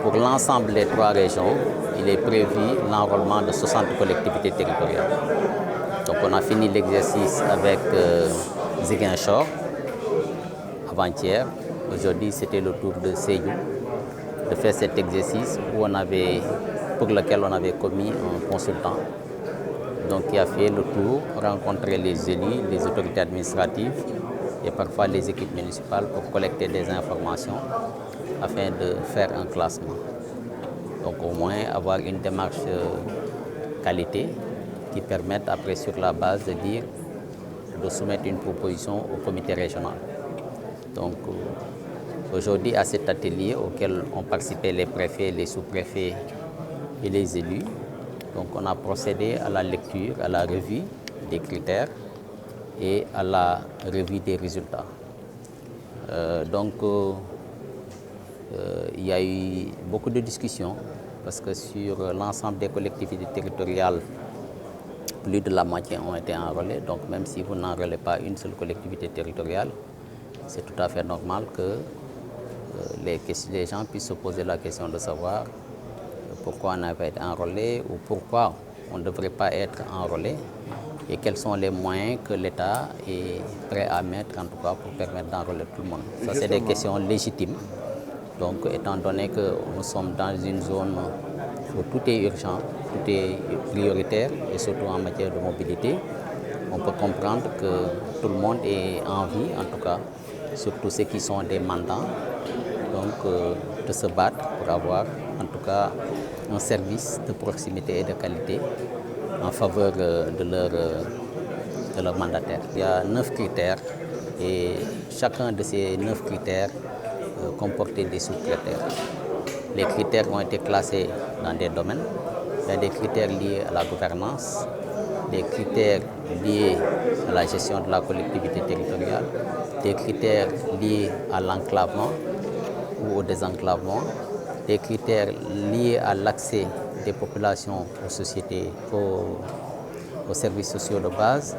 pour l'ensemble des 3 régions, il est prévu l'enrôlement de 60 collectivités territoriales. Donc on a fini l'exercice avec Ziguinchor avant-hier. Aujourd'hui, c'était le tour de Sédhiou de faire cet exercice pour lequel on avait commis un consultant donc, qui a fait le tour, rencontrer les élus, les autorités administratives et parfois les équipes municipales pour collecter des informations afin de faire un classement. Donc au moins avoir une démarche qualité qui permette après sur la base de soumettre une proposition au comité régional. Donc aujourd'hui à cet atelier auquel ont participé les préfets, les sous-préfets et les élus, donc on a procédé à la lecture, à la revue des critères et à la revue des résultats. Il y a eu beaucoup de discussions parce que sur l'ensemble des collectivités territoriales, plus de la moitié ont été enrôlées. Donc même si vous n'enrôlez pas une seule collectivité territoriale, c'est tout à fait normal que les gens puissent se poser la question de savoir pourquoi on n'a pas été enrôlé ou pourquoi on ne devrait pas être enrôlé et quels sont les moyens que l'État est prêt à mettre en tout cas pour permettre d'enrôler tout le monde. Ça, c'est des questions légitimes. Donc, étant donné que nous sommes dans une zone où tout est urgent, tout est prioritaire et surtout en matière de mobilité, on peut comprendre que tout le monde ait envie, en tout cas, surtout ceux qui sont des mandants, donc de se battre pour avoir en tout cas un service de proximité et de qualité en faveur de leur mandataire. Il y a 9 critères et chacun de ces 9 critères comportait des sous-critères. Les critères ont été classés dans des domaines. Il y a des critères liés à la gouvernance, des critères liés à la gestion de la collectivité territoriale, des critères liés à l'enclavement ou au désenclavement, des critères liés à l'accès des populations aux sociétés, aux services sociaux de base,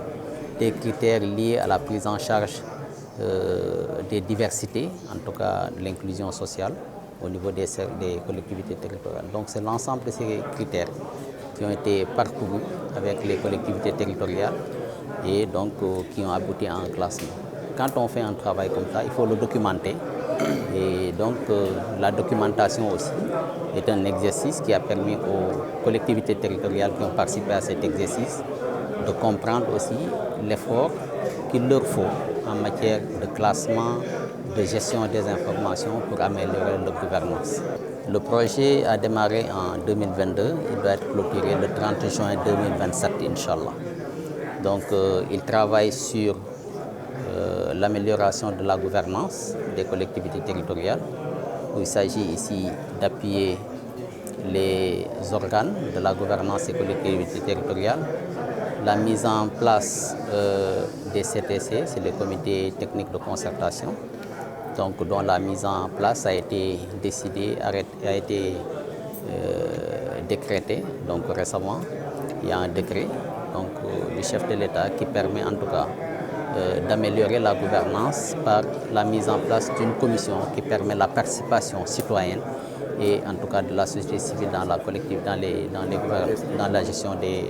des critères liés à la prise en charge des diversités, en tout cas de l'inclusion sociale au niveau des collectivités territoriales. Donc c'est l'ensemble de ces critères qui ont été parcourus avec les collectivités territoriales et donc qui ont abouti à un classement. Quand on fait un travail comme ça, il faut le documenter. Et donc la documentation aussi est un exercice qui a permis aux collectivités territoriales qui ont participé à cet exercice de comprendre aussi l'effort qu'il leur faut en matière de classement, de gestion des informations pour améliorer leur gouvernance. Le projet a démarré en 2022, il doit être clôturé le 30 juin 2027, Inch'Allah. Donc il travaille sur l'amélioration de la gouvernance des collectivités territoriales. Il s'agit ici d'appuyer les organes de la gouvernance des collectivités territoriales, la mise en place des CTC, c'est les comités techniques de concertation, donc dont la mise en place a été décidée, a été décrétée donc récemment. Il y a un décret donc, du chef de l'État qui permet en tout cas d'améliorer la gouvernance par la mise en place d'une commission qui permet la participation citoyenne et en tout cas de la société civile dans la collectivité, dans la gestion et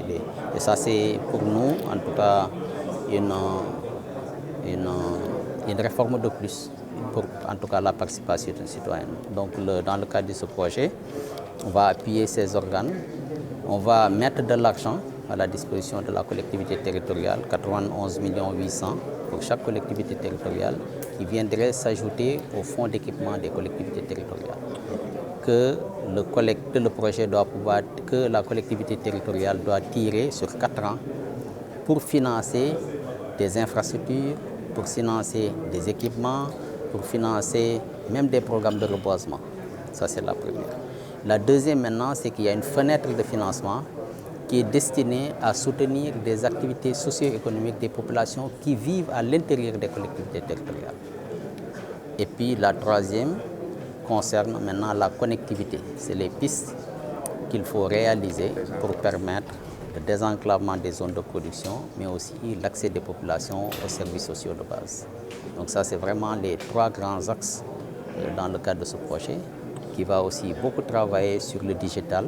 ça c'est pour nous en tout cas une réforme de plus pour en tout cas la participation citoyenne. Donc dans le cadre de ce projet, on va appuyer ces organes, on va mettre de l'argent à la disposition de la collectivité territoriale, 91 800 000 pour chaque collectivité territoriale, qui viendrait s'ajouter au fonds d'équipement des collectivités territoriales. Que le projet doit pouvoir, que la collectivité territoriale doit tirer sur 4 ans pour financer des infrastructures, pour financer des équipements, pour financer même des programmes de reboisement. Ça, c'est la première. La deuxième maintenant, c'est qu'il y a une fenêtre de financement qui est destinée à soutenir des activités socio-économiques des populations qui vivent à l'intérieur des collectivités territoriales. Et puis la troisième concerne maintenant la connectivité. C'est les pistes qu'il faut réaliser pour permettre le désenclavement des zones de production, mais aussi l'accès des populations aux services sociaux de base. Donc ça, c'est vraiment les 3 grands axes dans le cadre de ce projet qui va aussi beaucoup travailler sur le digital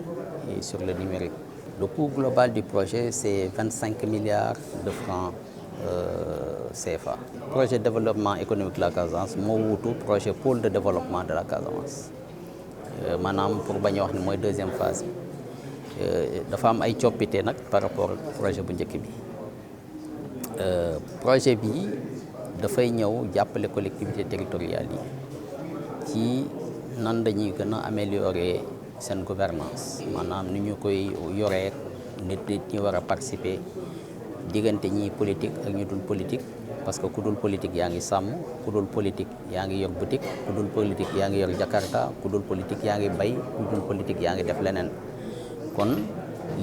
et sur le numérique. Le coût global du projet, c'est 25 milliards de francs CFA. Projet de développement économique de la Casamance, moo wuutu projet pôle de développement de la Casamance. Maanaam pour bañ a wax ne mooy deuxième phase bi dafa am ay coppite nag par rapport ak projet bu njëkk bi projet bi dafay ñëw jàppale collectivités territoriales yi ci nan dañuy gën a améliorer seen gouvernance maanaam ni ñu koy yoree nit ñi war a participer diggante ñi politique ak ñu dul politique parce que ku dul politique yaa ngi sàmm ku dul politique yaa ngi yor boutique ku dul politique yaa ngi yor Jakarta ku dul politique yaa ngi bay ku dul politique yaa ngi def leneen kon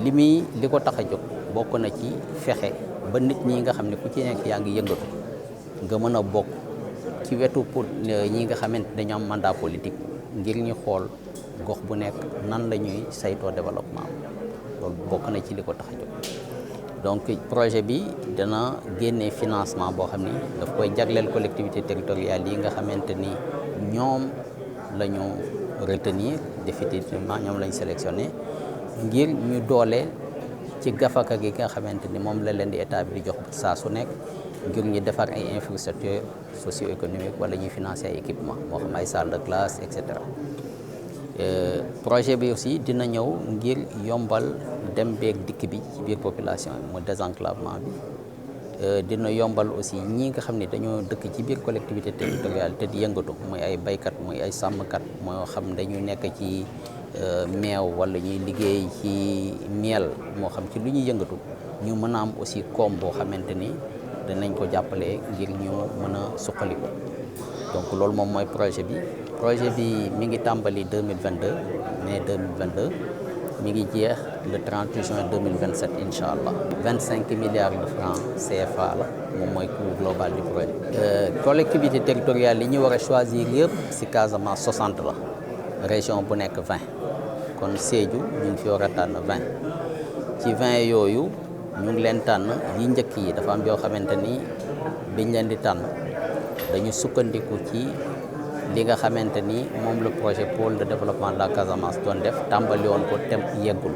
li ko tax a jóg bokk na ci fexe ba nit ñi nga xam ne ku ci nekk yaa ngi yëngatu nga mën a bokk ci wetu pour ñi nga xamante dañu am mandat politique ngir ñu xool gox bu nekk nan la ñuy saytoo développement loolu bokk na ci li ko tax a jóg donc projet bi dana génne financement boo xam ni daf koy jagleel collectivité territoriale yi nga xamante ni ñoom la ñu retenir définitivement ñoom la ñu sélectionné ngir ñu doole ci gafaka gi nga xamante ni moom la leen di état bi di jox saa su nekk ngir ñu defar ay infrastructures socio-économiques wala ñuy financer ay équipement moo xam ay salle de classe et cetera projet bi aussi dina ñëw ngir yombal dem beeg dikk bi ci biir population bi mu désenclavement bi dina yombal aussi ñi nga xam ne dañoo dëkk ci biir collectivité territoriale te di yëngatu muy ay baykat muy ay sàmmkat moo xam dañu nekk ci meew wala ñuy liggéey ci miel moo xam ci lu ñuy yëngatu ñu mën a am aussi koom boo xamante ni danañ ko jàppale ngir ñu mën a suqaliku donc loolu moom mooy projet bi mi ngi tàmbali 2022 mai 2022 mi ngi jeex le 30 juin 2027 incha allah 25 milliards de francs CFA la moom mooy coût global du projet. Collectivité territoriale yi ñu war a choisir yëpp si Casamance 60 la région bu nekk 20 kon Sédhiou ñu ngi fi war a tànn 20 ci 20 yooyu ñu ngi leen tànn yi njëkk yi dafa am yoo xamante ni biñ leen di tànn dañu sukkandiku ci li nga xamante ni moom le projet pôle de développement de la Casamance doon def tàmbali woon ko tem yeggul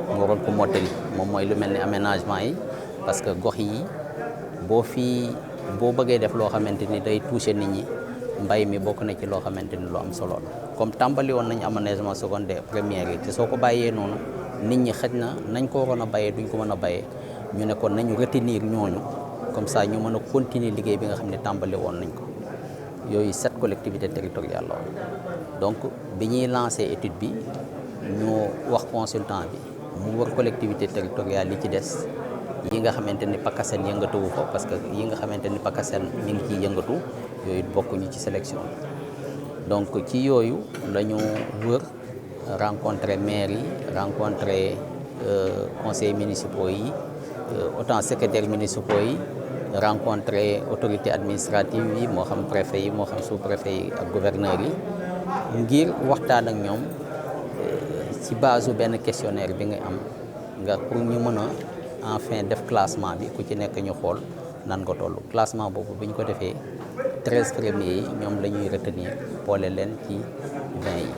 mu waroon ko mottali moom mooy lu mel ni aménagement yi parce que gox yi boo bëggee def loo xamante ni day toucher nit ñi mbay mi bokk na ci loo xamante ni lu am solo la comme tàmbali woon nañu aménagement secondaire première yi te soo ko bàyyee noonu nit ñi xëj na nañ ko waroon a bayee duñ ko mën a bayee ñu ne kon nañu retenir ñooñu comme ça ñu mën a continuer liggéey bi nga xam ne tàmbali woon nañ ko yooyu 7 collectivités territoriales la donc bi ñuy lancé étude bi ñu wax consultant bi mu wër collectivité territoriale yi ci des yi nga xamante ni PACASEN yëngatuwu ko parce que yi nga xamante ni PACASEN mi ngi ciy yëngatu yooyu bokkuñu ci sélection bi donc ci yooyu la ñu wër rencontrer maire yi rencontrer conseillers municipaux yi autant secrétaires municipaux yi rencontrer autorités administratives yi moo xam préfet yi moo xam sous-préfet yi ak gouverneur yi ngir waxtaan ak ñoom ci base benn questionnaire bi nga am nga pour ñu mën a enfin def classement bi ku ci nekk ñu xool nan nga toll classement boobu bi ñu ko defee 13 premiers yi ñoom la ñuy retenir boole leen ci 20 yi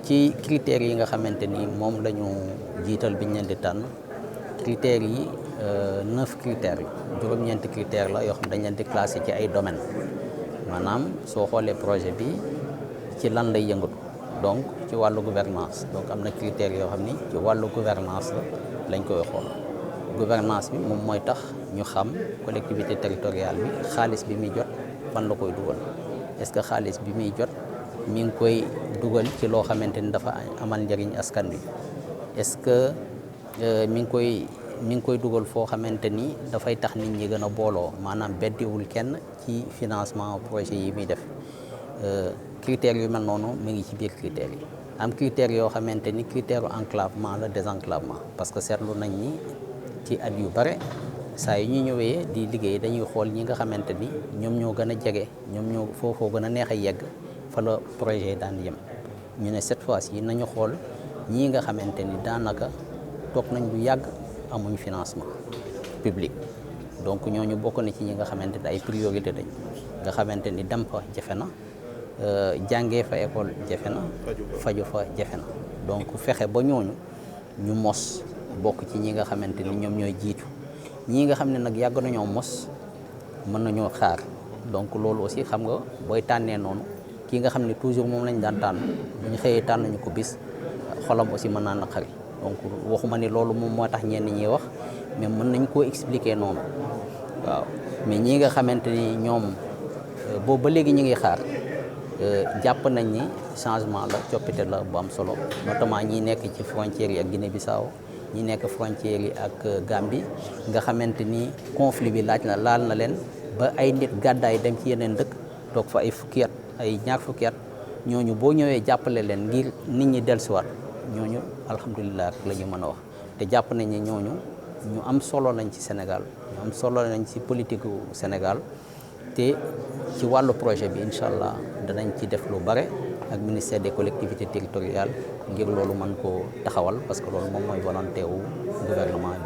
ci critères yi nga xamante ni moom la ñu jiital bi ñu leen di tànn critères yi 9 critères la juróom-ñeenti critères la yoo xam dañ leen di classé ci ay domaines maanaam soo xoolee projet bi ci lan lay yëngatu donc ci wàllu gouvernance donc am na critères yoo xam ni ci wàllu gouvernance la lañ koy xool gouvernance bi moom mooy tax ñu xam collectivité territoriale bi xaalis bi muy jot fan la koy dugal est-ce que xaalis bi muy jot mi ngi koy dugal ci loo xamante ni dafa amal njëriñ askan wi est-ce que mi ngi koy dugal foo xamante ni dafay tax nit ñi gën a booloo maanaam beddiwul kenn ci financement projet yi muy def critères yu mel noonu mi ngi ci biir critères yi am critères yoo xamante ni critère enclavement la désenclavement parce que seetlu nañ ni ci at yu bare saa yu ñu ñëwee di liggéey dañuy xool ñi nga xamante ni ñoom ñoo gën a jege ñoom ñoo foofoo gën a neex a yegg fa la projet daan yem ñu ne cette fois-ci nañu xool ñii nga xamante ni daanaka toog nañ bu yàgg amuñ financement public donc ñooñu bokk na ci ñi nga xamante ni ay priorité dañ nga xamante ni dem fa jafe na jàngee fa école jafe na faju fa jafe na donc fexe ba ñooñu ñu mos bokk ci ñi nga xamante ni ñoom ñooy jiitu ñii nga xam ne nag yàgg nañoo mos mën nañoo xaar donc loolu aussi xam nga booy tànnee noonu kii nga xam ne toujours moom lañ daan tànn bu ñu xëyee tànn ñu ko bis xolam aussi mën naa naqari donc waxuma ni loolu moom moo tax ñenn ñi wax mais mën nañ koo expliquer noonu waaw mais ñii nga xamante ni ñoom boobu ba léegi ñu ngi xaar jàpp nañ ni changement la coppite la bu am solo notamment ñi nekk ci frontières yi ak Guinée-Bissau ñi nekk frontières yi ak Gambie nga xamante ni conflit bi laal na leen ba ay nit gàddaay dem ci yeneen dëkk toog fa ay fukki at ay ñaar fukki at ñooñu boo ñëwee jàppale leen ngir nit ñi dellusiwaat ñooñu alhamdulilah rek la ñu mën a wax te jàpp nañ ne ñooñu ñu am solo lañ ci Sénégal ñu am solo lañ ci politique gu Sénégal te ci wàllu projet bi incha allah danañ ci def lu bare ak ministère des collectivités territoriales ngir loolu mën koo taxawal parce que loolu moom mooy volonté wu gouvernement bi.